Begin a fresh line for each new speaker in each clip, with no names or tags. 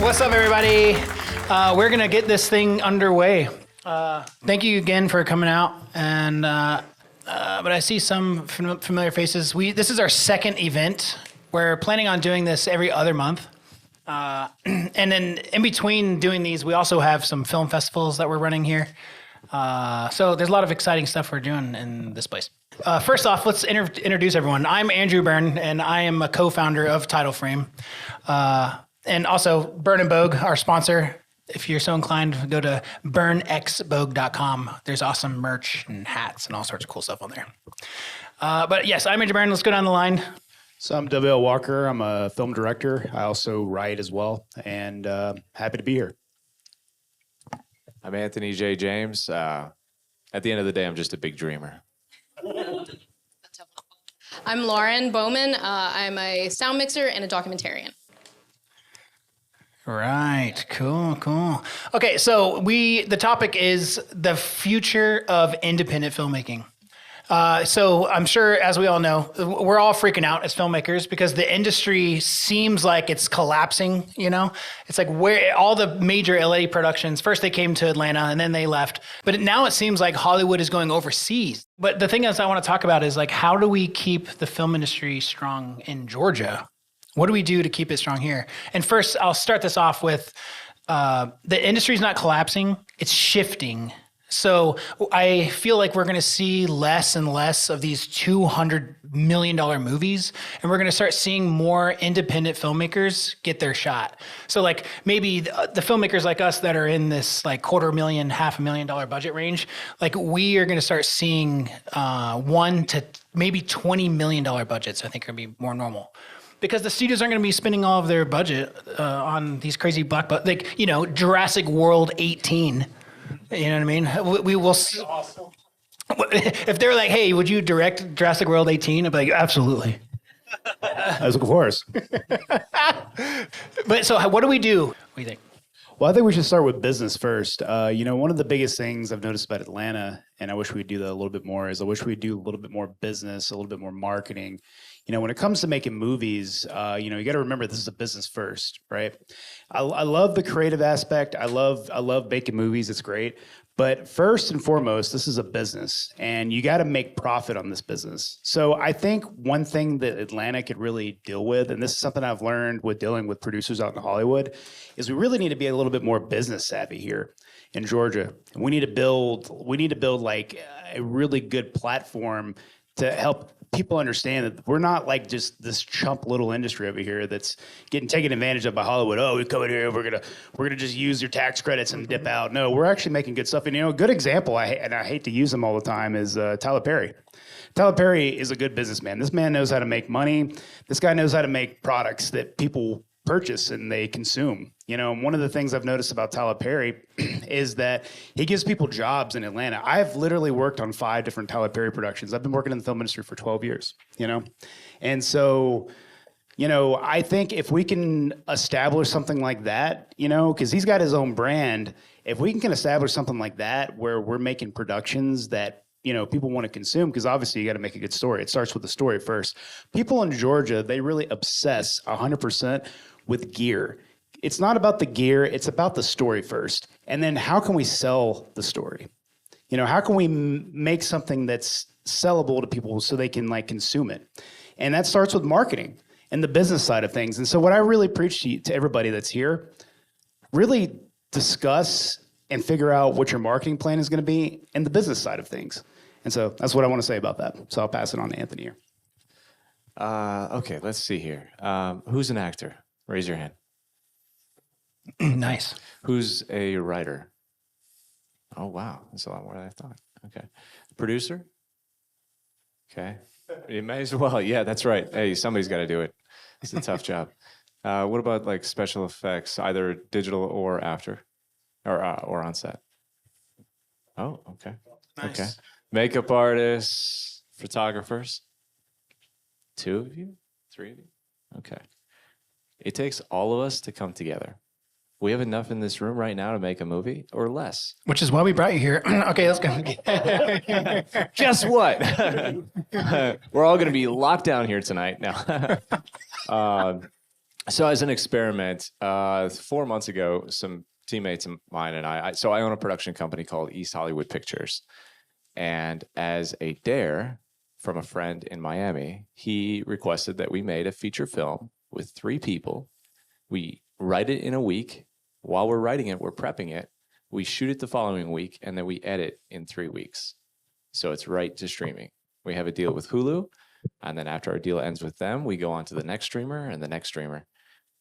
What's up, everybody? We're going to get this thing underway. Thank you again for coming out. And but I see some familiar faces. This is our second event. We're planning on doing this every other month. And then in between doing these, we also have some film festivals that we're running here. So there's a lot of exciting stuff we're doing in this place. First off, let's introduce everyone. I'm Andrew Byrne, and I am a co-founder of TitleFrame. And also Burn and Bogue, our sponsor. If you're so inclined, go to burnxbogue.com. There's awesome merch and hats and all sorts of cool stuff on there. But yes, I'm Andrew Byrne. Let's go down the line.
So I'm W.L. Walker. I'm a film director. I also write as well, and happy to be here.
I'm Anthony J. James. At the end of the day, I'm just a big dreamer.
I'm Lauren Bowman. I'm a sound mixer and a documentarian.
Right. Cool. Okay, so the topic is the future of independent filmmaking. So I'm sure, as we all know, we're all freaking out as filmmakers because the industry seems like it's collapsing, you know? It's like where all the major LA productions, first they came to Atlanta and then they left. But now it seems like Hollywood is going overseas. But the thing else I want to talk about is like, how do we keep the film industry strong in Georgia? What do we do to keep it strong here? And first, I'll start this off with the industry's not collapsing, it's shifting. So I feel like we're going to see less and less of these $200 million movies, and we're going to start seeing more independent filmmakers get their shot. So like maybe the filmmakers like us that are in this like $250,000, $500,000 budget range, like we are going to start seeing $1 to maybe $20 million budgets. I think are going to be more normal. Because the studios aren't going to be spending all of their budget on these crazy like, you know, Jurassic World 18. You know what I mean? We will. Awesome. If they're like, "Hey, would you direct Jurassic World 18?" I'd be like, "Absolutely."
Of course.
But so, what do we do? What do you think?
Well, I think we should start with business first. You know, one of the biggest things I've noticed about Atlanta, and I wish we'd do that a little bit more, is I wish we'd do a little bit more business, a little bit more marketing. You know, when it comes to making movies, you know, you got to remember this is a business first, right? I love the creative aspect. I love making movies. It's great. But first and foremost, this is a business, and you got to make profit on this business. So I think one thing that Atlanta could really deal with, and this is something I've learned with dealing with producers out in Hollywood, is we really need to be a little bit more business savvy here in Georgia. We need to build like a really good platform to help people understand that we're not like just this chump little industry over here that's getting taken advantage of by Hollywood. Oh, we come in here, we're gonna just use your tax credits and dip out. No, we're actually making good stuff. And you know, a good example, I hate to use them all the time, is Tyler Perry. Tyler Perry is a good businessman. This man knows how to make money. This guy knows how to make products that people purchase and they consume. You know, and one of the things I've noticed about Tyler Perry is that he gives people jobs in Atlanta. I've literally worked on 5 different Tyler Perry productions. I've been working in the film industry for 12 years, you know? And so, you know, I think if we can establish something like that, you know, because he's got his own brand, if we can establish something like that where we're making productions that, you know, people want to consume, because obviously you got to make a good story. It starts with the story first. People in Georgia, they really obsess 100% with gear. It's not about the gear, it's about the story first. And then how can we sell the story? You know, how can we make something that's sellable to people so they can like consume it? And that starts with marketing and the business side of things. And so what I really preach to everybody that's here, really discuss and figure out what your marketing plan is going to be and the business side of things. And so that's what I want to say about that. So I'll pass it on to Anthony here.
Okay, let's see here. Who's an actor? Raise your hand.
Nice.
Who's a writer? Oh, wow. That's a lot more than I thought. Okay. Producer? Okay. You may as well. Yeah, that's right. Hey, somebody's got to do it. It's a tough job. What about like special effects, either digital or after, or on set? Oh, okay.
Nice.
Okay. Makeup artists, photographers? 2 of you? 3 of you? Okay. It takes all of us to come together. We have enough in this room right now to make a movie, or less.
Which is why we brought you here. Okay, let's go.
Guess what? We're all going to be locked down here tonight now. So as an experiment, 4 months ago, some teammates of mine and so I own a production company called East Hollywood Pictures. And as a dare from a friend in Miami, he requested that we made a feature film with 3 people. We write it in a week. While we're writing it, we're prepping it. We shoot it the following week, and then we edit in 3 weeks. So it's right to streaming. We have a deal with Hulu, and then after our deal ends with them, we go on to the next streamer and the next streamer.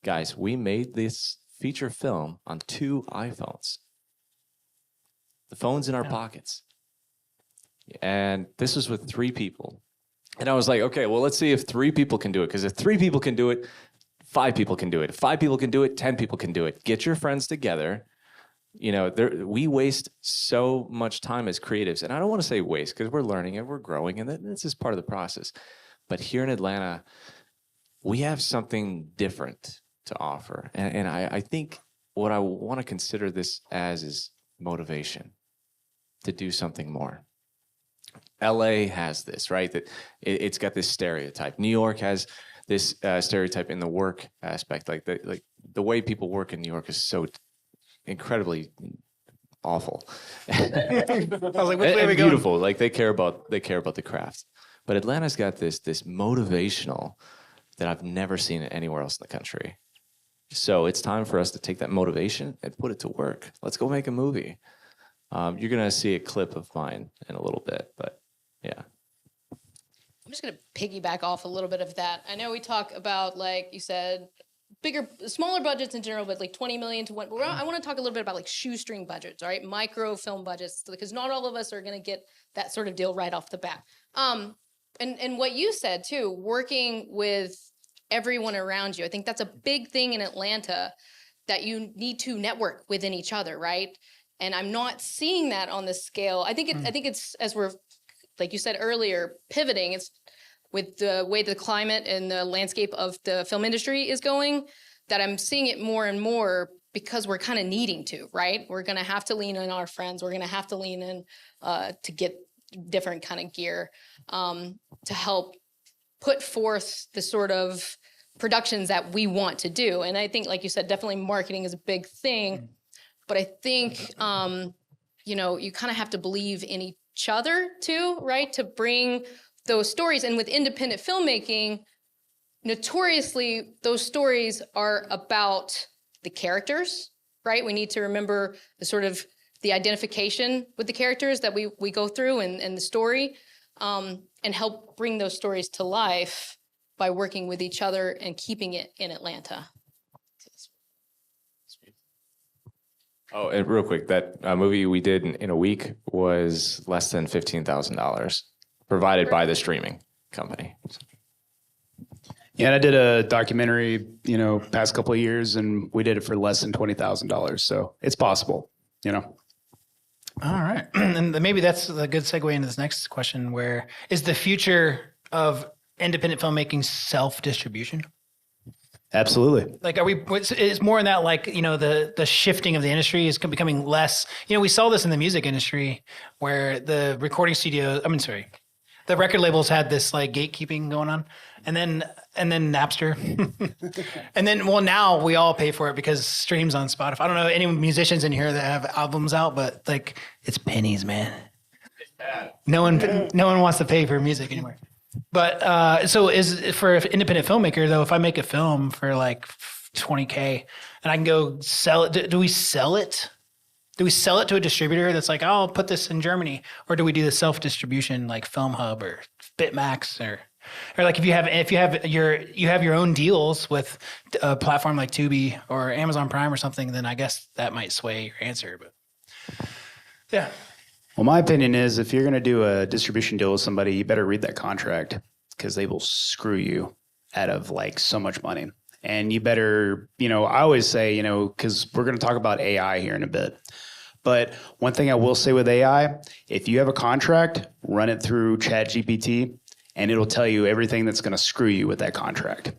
Guys, we made this feature film on 2 iPhones. The phone's in our pockets. And this was with 3 people. And I was like, okay, well, let's see if 3 people can do it. Because if 3 people can do it, 5 people can do it. If 5 people can do it, 10 people can do it. Get your friends together. You know, we waste so much time as creatives. And I don't want to say waste because we're learning and we're growing. And this is part of the process. But here in Atlanta, we have something different to offer. And I think what I want to consider this as is motivation to do something more. LA has this, right? That it's got this stereotype. New York has this stereotype in the work aspect. Like the way people work in New York is so incredibly awful.
I was like, which way are we going?
Beautiful. Like they care about the craft. But Atlanta's got this motivational that I've never seen anywhere else in the country. So it's time for us to take that motivation and put it to work. Let's go make a movie. You're gonna see a clip of mine in a little bit, but yeah.
I'm just going to piggyback off a little bit of that. I know we talk about, like you said, smaller budgets in general, but like 20 million to one. I want to talk a little bit about like shoestring budgets, all right? Micro film budgets, because not all of us are going to get that sort of deal right off the bat. And what you said too, working with everyone around you. I think that's a big thing in Atlanta, that you need to network within each other, right? And I'm not seeing that on this scale. I think it's as we're, like you said earlier, pivoting. It's with the way the climate and the landscape of the film industry is going, that I'm seeing it more and more, because we're kind of needing to, right? We're going to have to lean in our friends. We're going to have to lean in to get different kind of gear to help put forth the sort of productions that we want to do. And I think, like you said, definitely marketing is a big thing. But I think, you kind of have to believe in each other too, right? To bring those stories. And with independent filmmaking, notoriously, those stories are about the characters, right? We need to remember the identification with the characters that we go through and the story, and help bring those stories to life by working with each other and keeping it in Atlanta.
Oh, and real quick, that movie we did in a week was less than $15,000, provided by the streaming company.
Yeah, and I did a documentary, past couple of years, and we did it for less than $20,000. So it's possible, All
right. And maybe that's a good segue into this next question, where is the future of independent filmmaking self-distribution?
Absolutely.
Like, it's more in that, like, the shifting of the industry is becoming less, we saw this in the music industry where the recording studio, the record labels had this like gatekeeping going on, and then Napster. And then, now we all pay for it because streams on Spotify. I don't know any musicians in here that have albums out, but like, it's pennies, man. No one wants to pay for music anymore. But so is for an independent filmmaker though, if I make a film for like $20K and I can go sell it, do we sell it? Do we sell it to a distributor that's like, I'll put this in Germany, or do we do the self-distribution like Film Hub or Bitmax or like if you have your own deals with a platform like Tubi or Amazon Prime or something, then I guess that might sway your answer. But yeah.
Well, my opinion is if you're going to do a distribution deal with somebody, you better read that contract, because they will screw you out of like so much money. And you better, I always say, because we're going to talk about AI here in a bit. But one thing I will say with AI, if you have a contract, run it through ChatGPT, and it'll tell you everything that's going to screw you with that contract.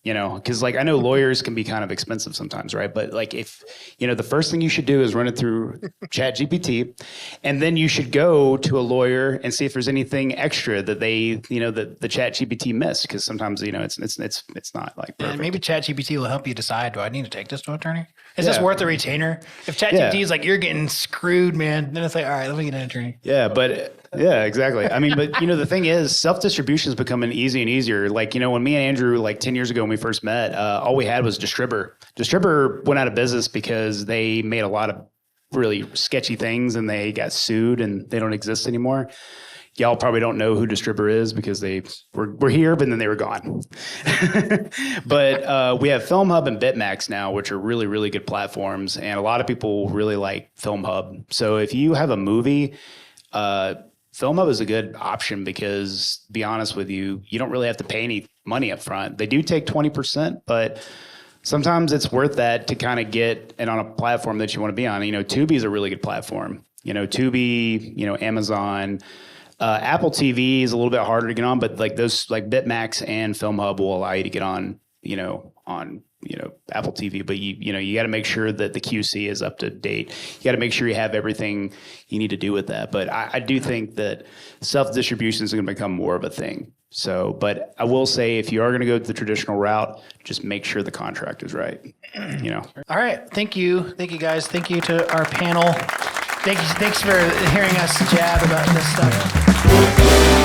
You know, because like I know lawyers can be kind of expensive sometimes, right? But like if, you know, the first thing you should do is run it through ChatGPT, and then you should go to a lawyer and see if there's anything extra that they, you know, that the ChatGPT missed, because sometimes, you know, it's not like perfect.
And maybe ChatGPT will help you decide, do I need to take this to an attorney? Is this
Yeah.
worth a retainer? If ChatGPT is like, you're getting screwed, man, then it's like, all right, let me get an attorney.
Yeah, but yeah, exactly. I mean, but you know, the thing is, self-distribution is becoming easy and easier. Like, you know, when me and Andrew, like 10 years ago when we first met, all we had was Distributor. Distributor went out of business because they made a lot of really sketchy things and they got sued and they don't exist anymore. Y'all probably don't know who Distributor is because they were here, but then they were gone. But we have FilmHub and Bitmax now, which are really, really good platforms. And a lot of people really like FilmHub. So if you have a movie, FilmHub is a good option because, to be honest with you, you don't really have to pay any money up front. They do take 20%, but sometimes it's worth that to kind of get it on a platform that you want to be on. You know, Tubi is a really good platform. You know, Tubi, you know, Amazon, Apple TV is a little bit harder to get on, but like those, like Bitmax and FilmHub will allow you to get on, on Apple TV. But you got to make sure that the QC is up to date. You got to make sure you have everything you need to do with that. But I do think that self-distribution is going to become more of a thing. So, but I will say, if you are going to go the traditional route, just make sure the contract is right. You know.
All right. Thank you guys. Thank you to our panel. Thanks for hearing us jab about this stuff.